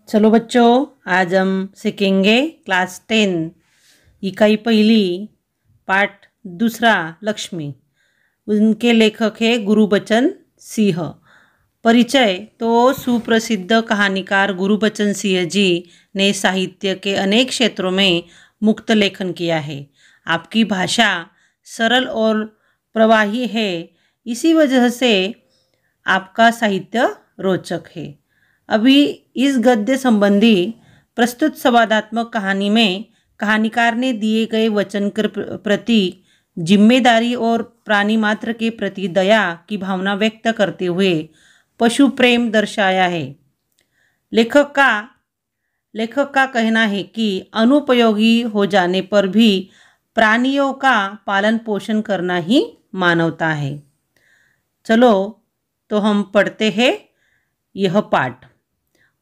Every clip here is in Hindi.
चलो बच्चों, आज हम सीखेंगे क्लास 10 इकाई पहली पाठ दूसरा लक्ष्मी। उनके लेखक है गुरुबचन सिंह। परिचय तो सुप्रसिद्ध कहानीकार गुरुबचन सिंह जी ने साहित्य के अनेक क्षेत्रों में मुक्त लेखन किया है। आपकी भाषा सरल और प्रवाही है, इसी वजह से आपका साहित्य रोचक है। अभी इस गद्य संबंधी प्रस्तुत संवादात्मक कहानी में कहानीकार ने दिए गए वचन के प्रति जिम्मेदारी और प्राणी मात्र के प्रति दया की भावना व्यक्त करते हुए पशु प्रेम दर्शाया है। लेखक का कहना है कि अनुपयोगी हो जाने पर भी प्राणियों का पालन पोषण करना ही मानवता है। चलो तो हम पढ़ते हैं यह पाठ।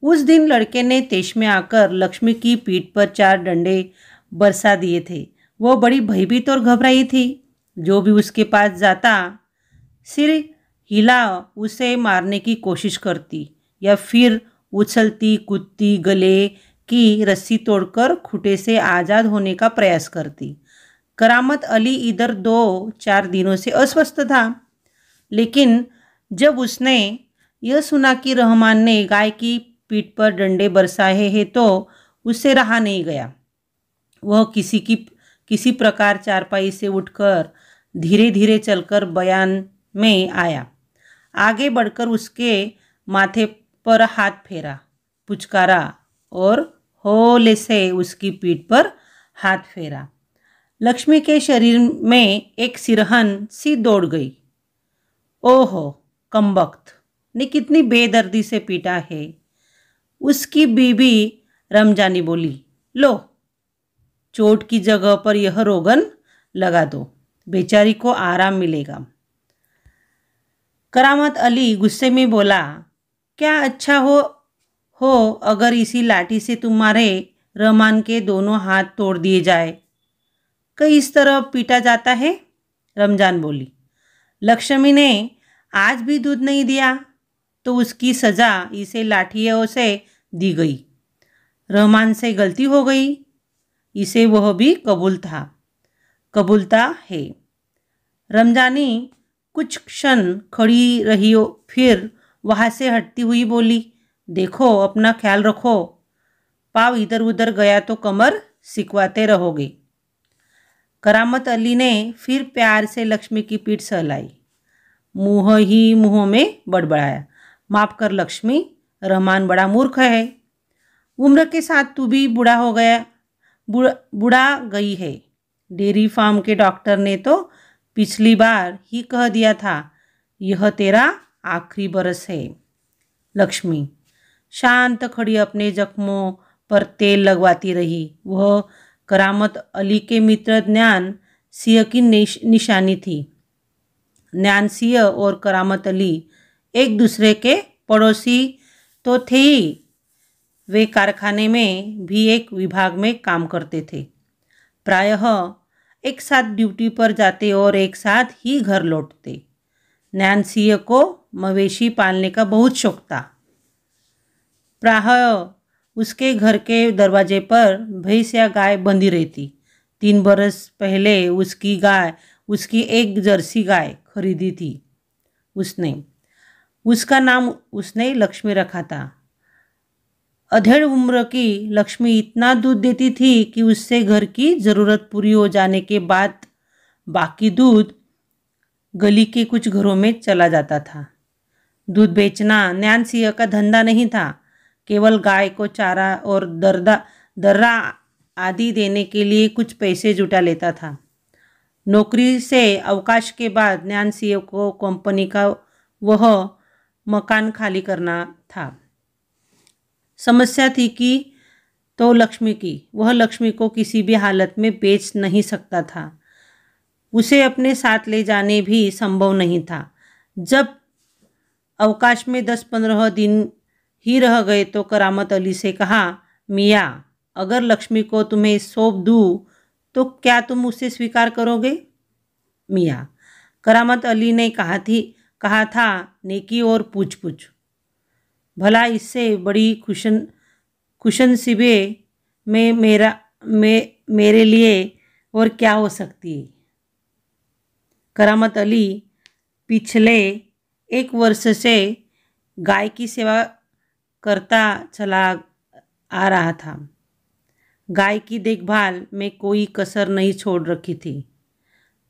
उस दिन लड़के ने तेज में आकर लक्ष्मी की पीठ पर 4 डंडे बरसा दिए थे। वह बड़ी भयभीत और घबराई थी। जो भी उसके पास जाता सिर हिला उसे मारने की कोशिश करती या फिर उछलती कूदती गले की रस्सी तोड़कर खूंटे से आज़ाद होने का प्रयास करती। करामत अली इधर 2-4 दिनों से अस्वस्थ था, लेकिन जब उसने यह सुना कि रहमान ने गाय की पीठ पर डंडे बरसाए हैं तो उससे रहा नहीं गया। वह किसी प्रकार चारपाई से उठकर धीरे धीरे चलकर बयान में आया। आगे बढ़कर उसके माथे पर हाथ फेरा, पुचकारा और हौले से उसकी पीठ पर हाथ फेरा। लक्ष्मी के शरीर में एक सिरहन सी दौड़ गई। ओहो, कमबख्त ने कितनी बेदर्दी से पीटा है। उसकी बीबी रमजानी बोली, लो चोट की जगह पर यह रोगन लगा दो, बेचारी को आराम मिलेगा। करामत अली गुस्से में बोला, क्या अच्छा हो अगर इसी लाठी से तुम्हारे रहमान के दोनों हाथ तोड़ दिए जाए। कई इस तरह पीटा जाता है। रमजान बोली, लक्ष्मी ने आज भी दूध नहीं दिया तो उसकी सज़ा इसे लाठियों से दी गई। रहमान से गलती हो गई, इसे वह भी कबूलता है। रमजानी कुछ क्षण खड़ी रही, फिर वहाँ से हटती हुई बोली, देखो अपना ख्याल रखो, पाँव इधर उधर गया तो कमर सिकवाते रहोगे। करामत अली ने फिर प्यार से लक्ष्मी की पीठ सहलाई, मुँह में बड़बड़ाया, माफ़ कर लक्ष्मी, रहमान बड़ा मूर्ख है। उम्र के साथ तू भी बुढ़ा गई है। डेयरी फार्म के डॉक्टर ने तो पिछली बार ही कह दिया था यह तेरा आखिरी बरस है। लक्ष्मी शांत खड़ी अपने जख्मों पर तेल लगवाती रही। वह करामत अली के मित्र ज्ञान सिंह की निशानी थी। ज्ञान सिंह और करामत अली एक दूसरे के पड़ोसी तो थे ही, वे कारखाने में भी एक विभाग में काम करते थे। प्रायः एक साथ ड्यूटी पर जाते और एक साथ ही घर लौटते। ज्ञान सिंह को मवेशी पालने का बहुत शौक था। प्रायः उसके घर के दरवाजे पर भैंस या गाय बंधी रहती। 3 बरस पहले उसकी एक जर्सी गाय खरीदी थी उसने। उसका नाम उसने लक्ष्मी रखा था। अधेड़ उम्र की लक्ष्मी इतना दूध देती थी कि उससे घर की ज़रूरत पूरी हो जाने के बाद बाकी दूध गली के कुछ घरों में चला जाता था। दूध बेचना ज्ञान सिंह का धंधा नहीं था, केवल गाय को चारा और दर्रा आदि देने के लिए कुछ पैसे जुटा लेता था। नौकरी से अवकाश के बाद ज्ञान सिंह को कंपनी का वह मकान खाली करना था। समस्या थी कि वह लक्ष्मी को किसी भी हालत में बेच नहीं सकता था। उसे अपने साथ ले जाने भी संभव नहीं था। जब अवकाश में 10-15 दिन ही रह गए तो करामत अली से कहा, मियाँ, अगर लक्ष्मी को तुम्हें सौंप दूँ तो क्या तुम उसे स्वीकार करोगे? मियाँ, करामत अली ने कहा था, नेकी और पूछ भला इससे बड़ी खुशनसीबे में मेरे लिए और क्या हो सकती है। करामत अली पिछले 1 वर्ष से गाय की सेवा करता चला आ रहा था। गाय की देखभाल में कोई कसर नहीं छोड़ रखी थी।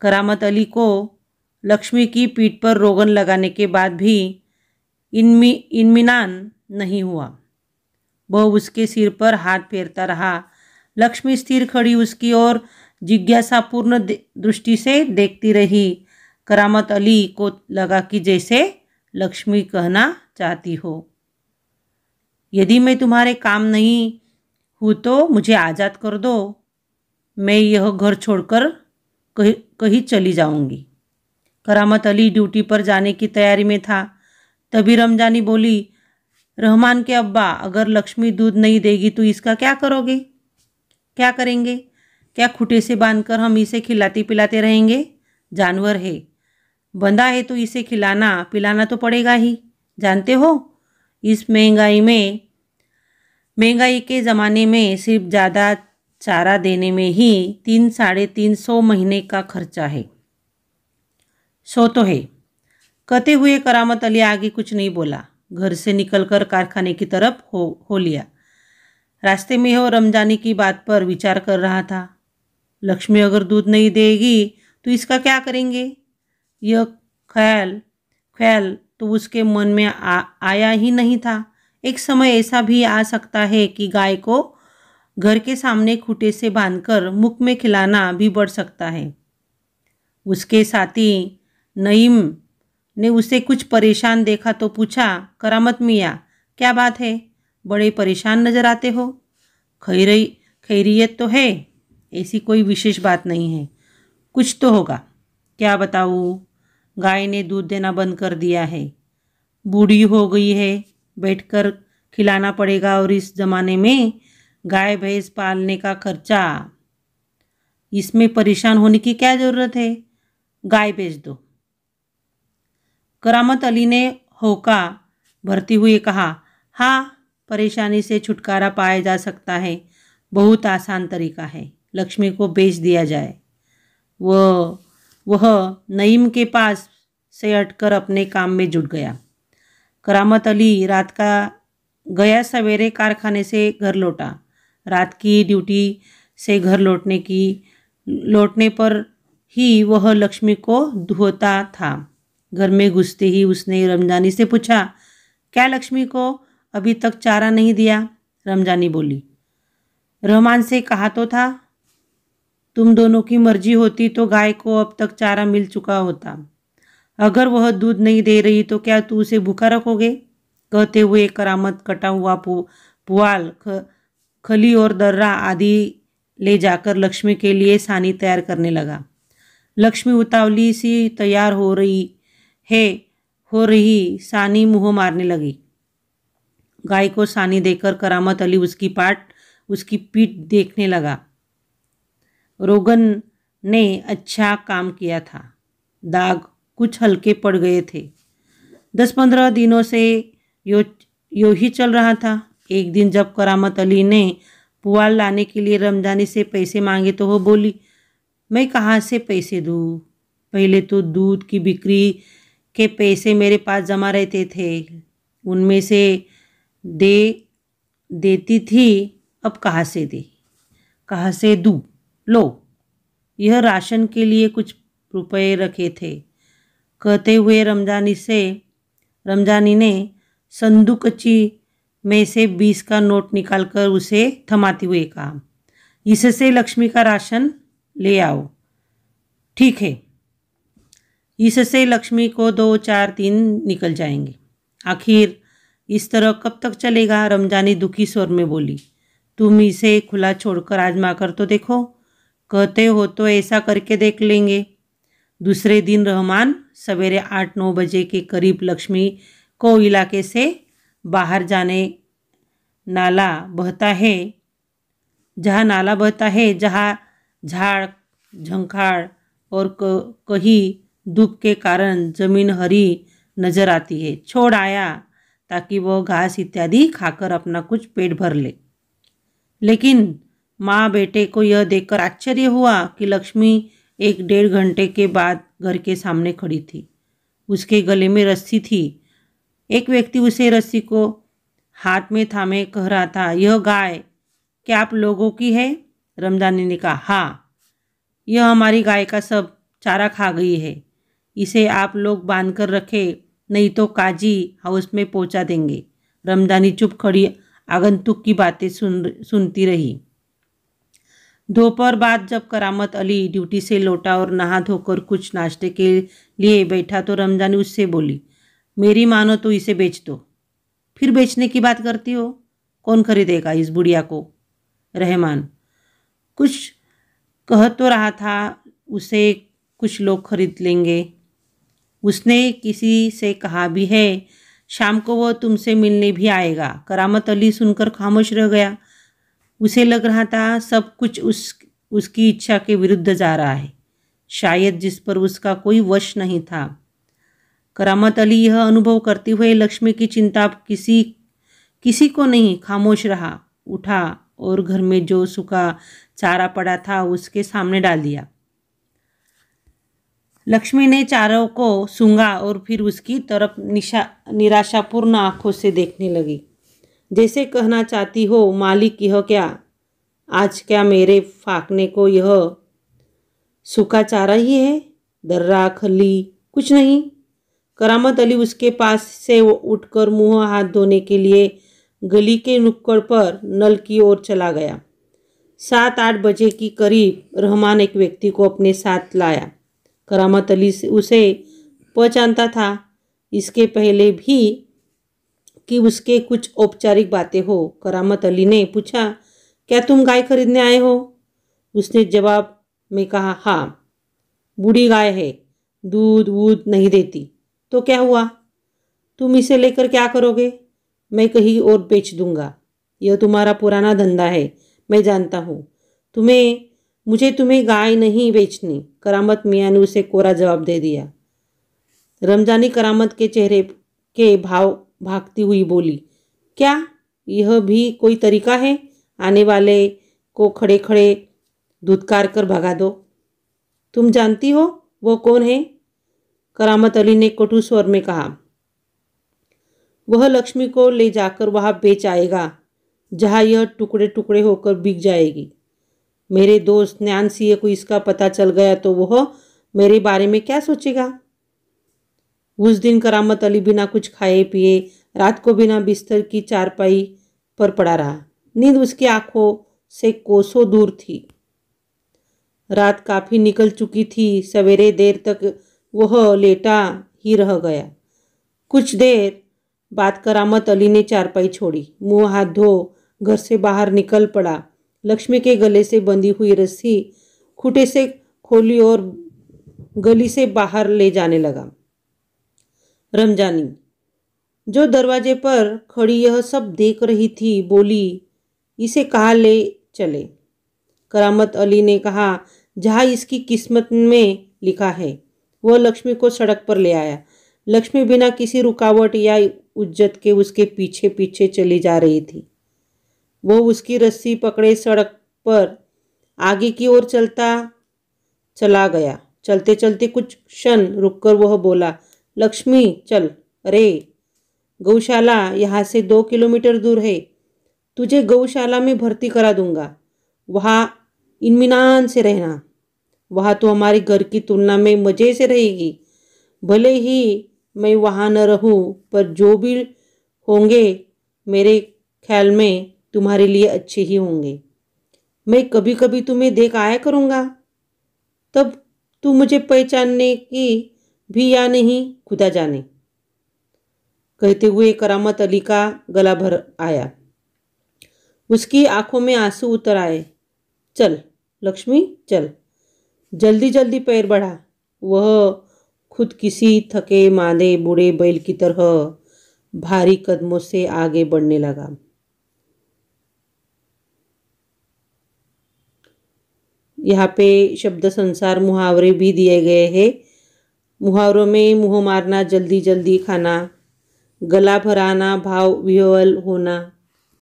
करामत अली को लक्ष्मी की पीठ पर रोगन लगाने के बाद भी इत्मीनान नहीं हुआ। वह उसके सिर पर हाथ फेरता रहा। लक्ष्मी स्थिर खड़ी उसकी ओर जिज्ञासापूर्ण दृष्टि से देखती रही। करामत अली को लगा कि जैसे लक्ष्मी कहना चाहती हो, यदि मैं तुम्हारे काम नहीं हूँ तो मुझे आज़ाद कर दो, मैं यह घर छोड़कर कहीं चली जाऊंगी। करामत अली ड्यूटी पर जाने की तैयारी में था। तभी रमजानी बोली, रहमान के अब्बा, अगर लक्ष्मी दूध नहीं देगी तो इसका क्या करोगे? क्या करेंगे? क्या खूंटे से बांधकर हम इसे खिलाते पिलाते रहेंगे? जानवर है, बंधा है तो इसे खिलाना पिलाना तो पड़ेगा ही। जानते हो, इस महंगाई के ज़माने में सिर्फ ज़्यादा चारा देने में ही 300-350 महीने का खर्चा है। सो तो है। कहते हुए करामत अली आगे कुछ नहीं बोला। घर से निकलकर कारखाने की तरफ हो लिया। रास्ते में वो रमजानी की बात पर विचार कर रहा था। लक्ष्मी अगर दूध नहीं देगी तो इसका क्या करेंगे? यह ख्याल तो उसके मन में आया ही नहीं था। एक समय ऐसा भी आ सकता है कि गाय को घर के सामने खूंटे से बांधकर मुख में खिलाना भी बढ़ सकता है। उसके साथी नईम ने उसे कुछ परेशान देखा तो पूछा, करामत मियाँ, क्या बात है? बड़े परेशान नजर आते हो। खैरियत तो है? ऐसी कोई विशेष बात नहीं है, कुछ तो होगा। क्या बताऊँ? गाय ने दूध देना बंद कर दिया है, बूढ़ी हो गई है, बैठकर खिलाना पड़ेगा, और इस ज़माने में गाय भैंस पालने का खर्चा, इसमें परेशान होने की क्या ज़रूरत है? गाय बेच दो। करामत अली ने होका भरती हुए कहा, हाँ, परेशानी से छुटकारा पाया जा सकता है। बहुत आसान तरीका है, लक्ष्मी को बेच दिया जाए। वह नईम के पास से हटकर अपने काम में जुट गया। करामत अली रात का गया सवेरे कारखाने से घर लौटा। रात की ड्यूटी से घर लौटने पर ही वह लक्ष्मी को धोता था। घर में घुसते ही उसने रमजानी से पूछा, क्या लक्ष्मी को अभी तक चारा नहीं दिया? रमजानी बोली, रहमान से कहा तो था, तुम दोनों की मर्जी होती तो गाय को अब तक चारा मिल चुका होता। अगर वह दूध नहीं दे रही तो क्या तू उसे भूखा रखोगे? कहते हुए करामत कटा हुआ पुआल, खली और दर्रा आदि ले जाकर लक्ष्मी के लिए सानी तैयार करने लगा। लक्ष्मी उतावली सी तैयार हो रही सानी मुँह मारने लगी। गाय को सानी देकर करामत अली उसकी पीठ देखने लगा। रोगन ने अच्छा काम किया था, दाग कुछ हल्के पड़ गए थे। 10-15 दिनों से यो ही चल रहा था। एक दिन जब करामत अली ने पुआल लाने के लिए रमजानी से पैसे मांगे तो वो बोली, मैं कहाँ से पैसे दूँ? पहले तो दूध की बिक्री के पैसे मेरे पास जमा रहते थे, उनमें से देती थी, अब कहाँ से दूँ? लो, यह राशन के लिए कुछ रुपए रखे थे। कहते हुए रमजानी ने संदूकची में से 20 का नोट निकालकर उसे थमाते हुए कहा, इससे लक्ष्मी का राशन ले आओ। ठीक है, इससे लक्ष्मी को 2-4 दिन निकल जाएंगे। आखिर इस तरह कब तक चलेगा? रमजानी दुखी स्वर में बोली, तुम इसे खुला छोड़कर आजमा कर तो देखो। कहते हो तो ऐसा करके देख लेंगे। दूसरे दिन रहमान सवेरे 8-9 बजे के करीब लक्ष्मी को इलाके से बाहर जाने नाला बहता है, जहाँ झाड़ झंखाड़ और कहीं धूप के कारण जमीन हरी नजर आती है, छोड़ आया ताकि वह घास इत्यादि खाकर अपना कुछ पेट भर ले। लेकिन माँ बेटे को यह देखकर आश्चर्य हुआ कि लक्ष्मी 1-1.5 घंटे के बाद घर के सामने खड़ी थी। उसके गले में रस्सी थी। एक व्यक्ति उसे रस्सी को हाथ में थामे कह रहा था, यह गाय क्या आप लोगों की है? रमजानी ने कहा, हाँ, यह हमारी गाय का सब चारा खा गई है। इसे आप लोग बांध कर रखे, नहीं तो काजी हाउस में पहुंचा देंगे। रमजानी चुप खड़ी आगंतुक की बातें सुनती रही। दोपहर बाद जब करामत अली ड्यूटी से लौटा और नहा धोकर कुछ नाश्ते के लिए बैठा तो रमजानी उससे बोली, मेरी मानो तो इसे बेच दो। फिर बेचने की बात करती हो? कौन खरीदेगा इस बुढ़िया को? रहमान, कुछ कह तो रहा था, उसे कुछ लोग खरीद लेंगे। उसने किसी से कहा भी है, शाम को वह तुमसे मिलने भी आएगा। करामत अली सुनकर खामोश रह गया। उसे लग रहा था सब कुछ उसकी इच्छा के विरुद्ध जा रहा है, शायद जिस पर उसका कोई वश नहीं था। करामत अली यह अनुभव करते हुए लक्ष्मी की चिंता किसी को नहीं खामोश रहा। उठा और घर में जो सूखा चारा पड़ा था उसके सामने डाल दिया। लक्ष्मी ने चारों को सूंघा और फिर उसकी तरफ निराशापूर्ण आंखों से देखने लगी, जैसे कहना चाहती हो, मालिक यह क्या, आज क्या मेरे फाकने को यह सूखा चारा ही है? दर्रा खली कुछ नहीं। करामत अली उसके पास से उठकर मुंह हाथ धोने के लिए गली के नुक्कड़ पर नल की ओर चला गया। 7-8 बजे की करीब रहमान एक व्यक्ति को अपने साथ लाया। करामत अली उसे पहचानता था, इसके पहले भी कि उसके कुछ औपचारिक बातें हो। करामत अली ने पूछा, क्या तुम गाय खरीदने आए हो? उसने जवाब में कहा, हाँ, बूढ़ी गाय है, दूध वूध नहीं देती। तो क्या हुआ? तुम इसे लेकर क्या करोगे? मैं कहीं और बेच दूंगा। यह तुम्हारा पुराना धंधा है, मैं जानता हूँ। मुझे तुम्हें गाय नहीं बेचनी। करामत मियाँ ने उसे कोरा जवाब दे दिया। रमजानी करामत के चेहरे के भाव भागती हुई बोली, क्या यह भी कोई तरीका है? आने वाले को खड़े खड़े धुतकार कर भगा दो। तुम जानती हो वो कौन है? करामत अली ने कटु स्वर में कहा, वह लक्ष्मी को ले जाकर वहाँ बेच आएगा जहाँ यह टुकड़े टुकड़े होकर बिक जाएगी। मेरे दोस्त न्यान सिंह को इसका पता चल गया तो वह मेरे बारे में क्या सोचेगा? उस दिन करामत अली बिना कुछ खाए पिए रात को बिना बिस्तर की चारपाई पर पड़ा रहा। नींद उसकी आंखों से कोसों दूर थी। रात काफ़ी निकल चुकी थी। सवेरे देर तक वह लेटा ही रह गया। कुछ देर बाद करामत अली ने चारपाई छोड़ी, मुंह हाथ धो घर से बाहर निकल पड़ा। लक्ष्मी के गले से बंधी हुई रस्सी खूंटे से खोली और गली से बाहर ले जाने लगा। रमजानी, जो दरवाजे पर खड़ी यह सब देख रही थी, बोली, इसे कहाँ ले चले? करामत अली ने कहा, जहाँ इसकी किस्मत में लिखा है। वह लक्ष्मी को सड़क पर ले आया। लक्ष्मी बिना किसी रुकावट या उज्जत के उसके पीछे पीछे चली जा रही थी। वह उसकी रस्सी पकड़े सड़क पर आगे की ओर चला गया। चलते चलते कुछ क्षण रुककर वह बोला, लक्ष्मी चल, अरे गौशाला यहाँ से 2 किलोमीटर दूर है। तुझे गौशाला में भर्ती करा दूंगा। वहाँ इत्मीनान से रहना। वहाँ तो हमारे घर की तुलना में मज़े से रहेगी। भले ही मैं वहाँ न रहूँ, पर जो भी होंगे मेरे ख्याल में तुम्हारे लिए अच्छे ही होंगे। मैं कभी कभी तुम्हें देख आया करूँगा, तब तू मुझे पहचानने की भी या नहीं, खुदा जाने। कहते हुए करामत अली का गला भर आया। उसकी आंखों में आंसू उतर आए। चल लक्ष्मी चल, जल्दी जल्दी पैर बढ़ा। वह खुद किसी थके मांदे बूढ़े बैल की तरह भारी कदमों से आगे बढ़ने लगा। यहाँ पे शब्द संसार मुहावरे भी दिए गए हैं। मुहावरों में मुँह मारना, जल्दी जल्दी खाना, गला भराना, भाव विह्वल होना,